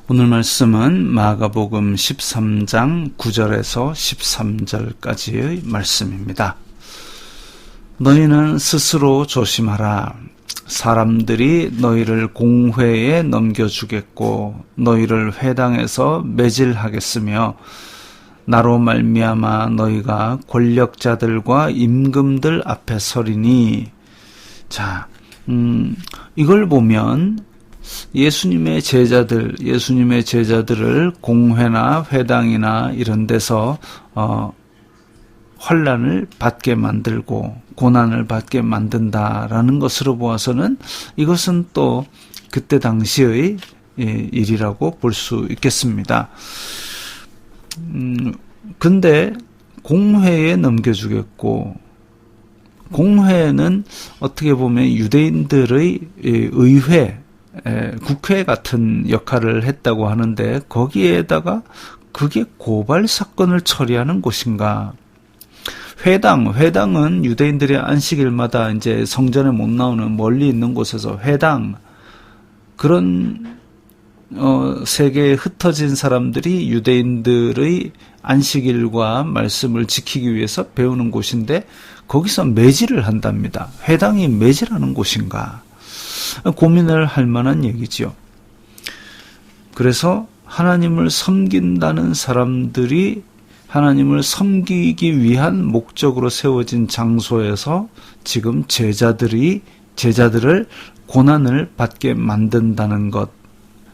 오늘 말씀은 마가복음 13장 9절에서 13절까지의 말씀입니다. 너희는 스스로 조심하라. 사람들이 너희를 공회에 넘겨주겠고 너희를 회당에서 매질하겠으며 나로 말미암아 너희가 권력자들과 임금들 앞에 서리니. 자, 이걸 보면 예수님의 제자들을 공회나 회당이나 이런 데서 환난을 받게 만들고 고난을 받게 만든다라는 것으로 보아서는 이것은 또 그때 당시의 일이라고 볼 수 있겠습니다. 근데 공회에 넘겨주겠고, 공회는 어떻게 보면 유대인들의 의회, 국회 같은 역할을 했다고 하는데 거기에다가 그게 고발 사건을 처리하는 곳인가? 회당은 유대인들의 안식일마다 이제 성전에 못 나오는 멀리 있는 곳에서 회당, 그런 세계에 흩어진 사람들이 유대인들의 안식일과 말씀을 지키기 위해서 배우는 곳인데 거기서 매질을 한답니다. 회당이 매질하는 곳인가? 고민을 할 만한 얘기죠. 그래서 하나님을 섬긴다는 사람들이 하나님을 섬기기 위한 목적으로 세워진 장소에서 지금 제자들을 고난을 받게 만든다는 것,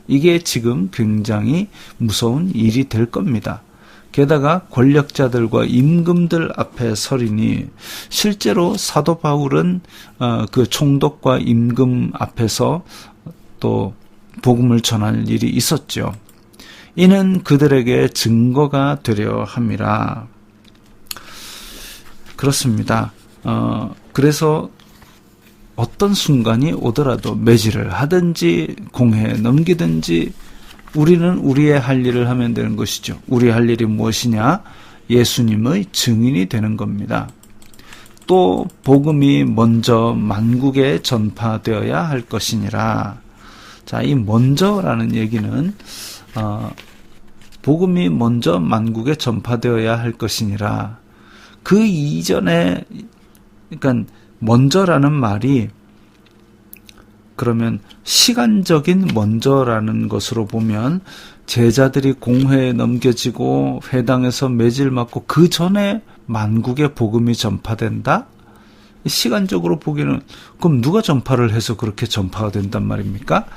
이게 지금 굉장히 무서운 일이 될 겁니다. 게다가 권력자들과 임금들 앞에 서리니, 실제로 사도 바울은 그 총독과 임금 앞에서 또 복음을 전할 일이 있었죠. 이는 그들에게 증거가 되려 함이라. 그렇습니다. 그래서 어떤 순간이 오더라도 매질을 하든지 공회에 넘기든지 우리는 우리의 할 일을 하면 되는 것이죠. 우리의 할 일이 무엇이냐? 예수님의 증인이 되는 겁니다. 또 복음이 먼저 만국에 전파되어야 할 것이니라. 자, 이 먼저라는 얘기는 복음이 먼저 만국에 전파되어야 할 것이니라. 그 이전에, 그러니까 먼저라는 말이 그러면 시간적인 먼저라는 것으로 보면 제자들이 공회에 넘겨지고 회당에서 매질 맞고 그 전에 만국에 복음이 전파된다? 시간적으로 보기에는 그럼 누가 전파를 해서 그렇게 전파가 된단 말입니까?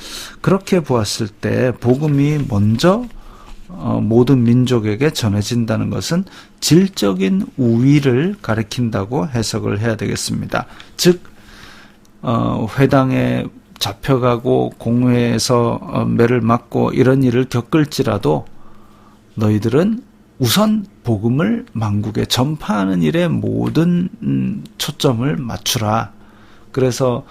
그렇게 보았을 때 복음이 먼저 모든 민족에게 전해진다는 것은 질적인 우위를 가리킨다고 해석을 해야 되겠습니다. 즉 회당에 잡혀가고 공회에서 매를 맞고 이런 일을 겪을지라도 너희들은 우선 복음을 만국에 전파하는 일에 모든 초점을 맞추라. 그래서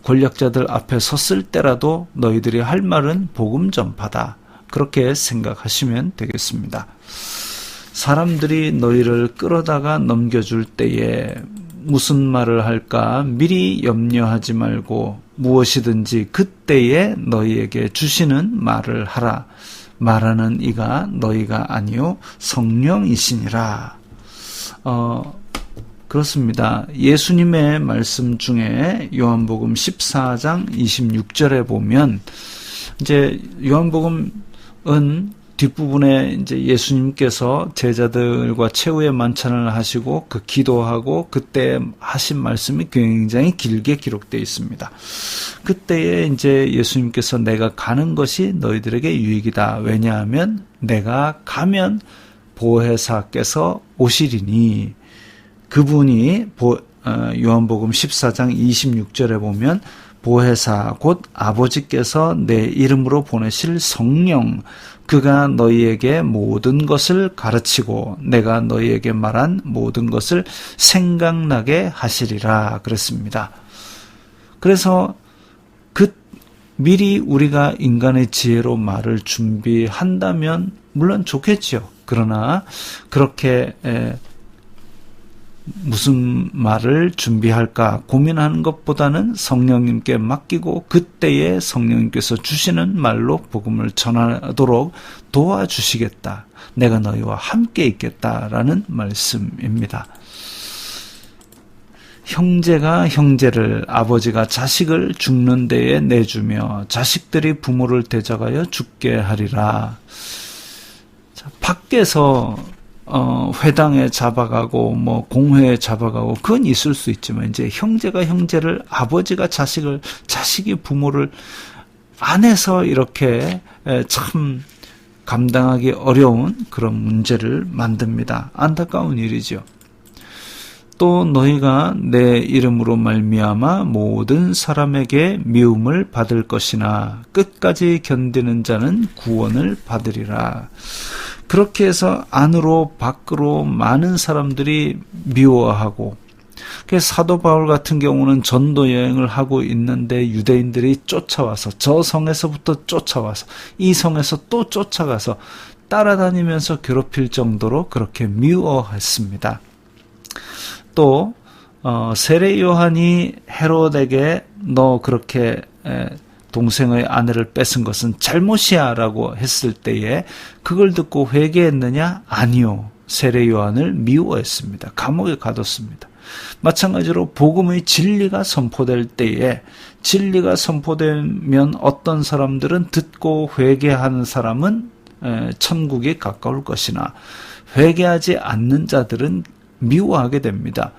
권력자들 앞에 섰을 때라도 너희들이 할 말은 복음 전파다. 그렇게 생각하시면 되겠습니다. 사람들이 너희를 끌어다가 넘겨줄 때에 무슨 말을 할까 미리 염려하지 말고 무엇이든지 그때에 너희에게 주시는 말을 하라. 말하는 이가 너희가 아니요 성령이시니라. 그렇습니다. 예수님의 말씀 중에 요한복음 14장 26절에 보면 이제 요한복음은 뒷부분에 이제 예수님께서 제자들과 최후의 만찬을 하시고 그 기도하고 그때 하신 말씀이 굉장히 길게 기록되어 있습니다. 그때에 이제 예수님께서 내가 가는 것이 너희들에게 유익이다. 왜냐하면 내가 가면 보혜사께서 오시리니, 그분이 요한복음 14장 26절에 보면 보혜사 곧 아버지께서 내 이름으로 보내실 성령, 그가 너희에게 모든 것을 가르치고 내가 너희에게 말한 모든 것을 생각나게 하시리라 그랬습니다. 그래서 미리 우리가 인간의 지혜로 말을 준비한다면 물론 좋겠죠. 그러나 그렇게 무슨 말을 준비할까 고민하는 것보다는 성령님께 맡기고 그때에 성령님께서 주시는 말로 복음을 전하도록 도와주시겠다. 내가 너희와 함께 있겠다라는 말씀입니다. 형제가 형제를, 아버지가 자식을 죽는 데에 내주며 자식들이 부모를 대적하여 죽게 하리라. 자, 밖에서 회당에 잡아가고 공회에 잡아가고 그건 있을 수 있지만 이제 형제가 형제를, 아버지가 자식을, 자식이 부모를 안에서 이렇게 참 감당하기 어려운 그런 문제를 만듭니다. 안타까운 일이죠. 또 너희가 내 이름으로 말미암아 모든 사람에게 미움을 받을 것이나 끝까지 견디는 자는 구원을 받으리라. 그렇게 해서 안으로 밖으로 많은 사람들이 미워하고, 사도 바울 같은 경우는 전도 여행을 하고 있는데 유대인들이 쫓아와서, 저 성에서부터 쫓아와서 이 성에서 또 쫓아가서 따라다니면서 괴롭힐 정도로 그렇게 미워했습니다. 또 세례 요한이 헤롯에게 너 그렇게 동생의 아내를 뺏은 것은 잘못이야 라고 했을 때에 그걸 듣고 회개했느냐? 아니요. 세례 요한을 미워했습니다. 감옥에 가뒀습니다. 마찬가지로 복음의 진리가 선포될 때에, 진리가 선포되면 어떤 사람들은 듣고 회개하는 사람은 천국에 가까울 것이나 회개하지 않는 자들은 미워하게 됩니다.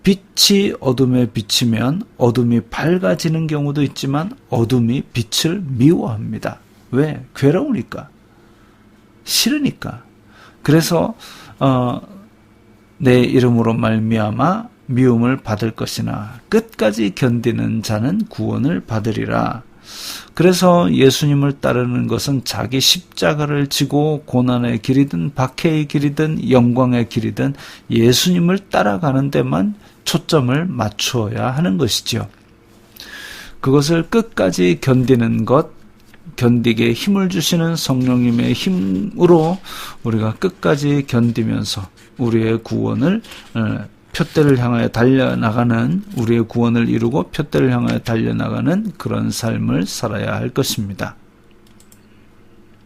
빛이 어둠에 비치면 어둠이 밝아지는 경우도 있지만 어둠이 빛을 미워합니다. 왜? 괴로우니까. 싫으니까. 그래서 내 이름으로 말미암아 미움을 받을 것이나 끝까지 견디는 자는 구원을 받으리라. 그래서 예수님을 따르는 것은 자기 십자가를 지고 고난의 길이든 박해의 길이든 영광의 길이든 예수님을 따라가는 데만 초점을 맞추어야 하는 것이죠. 그것을 끝까지 견디는 것, 견디게 힘을 주시는 성령님의 힘으로 우리가 끝까지 견디면서 우리의 구원을, 표대를 향하여 달려나가는, 우리의 구원을 이루고 표대를 향하여 달려나가는 그런 삶을 살아야 할 것입니다.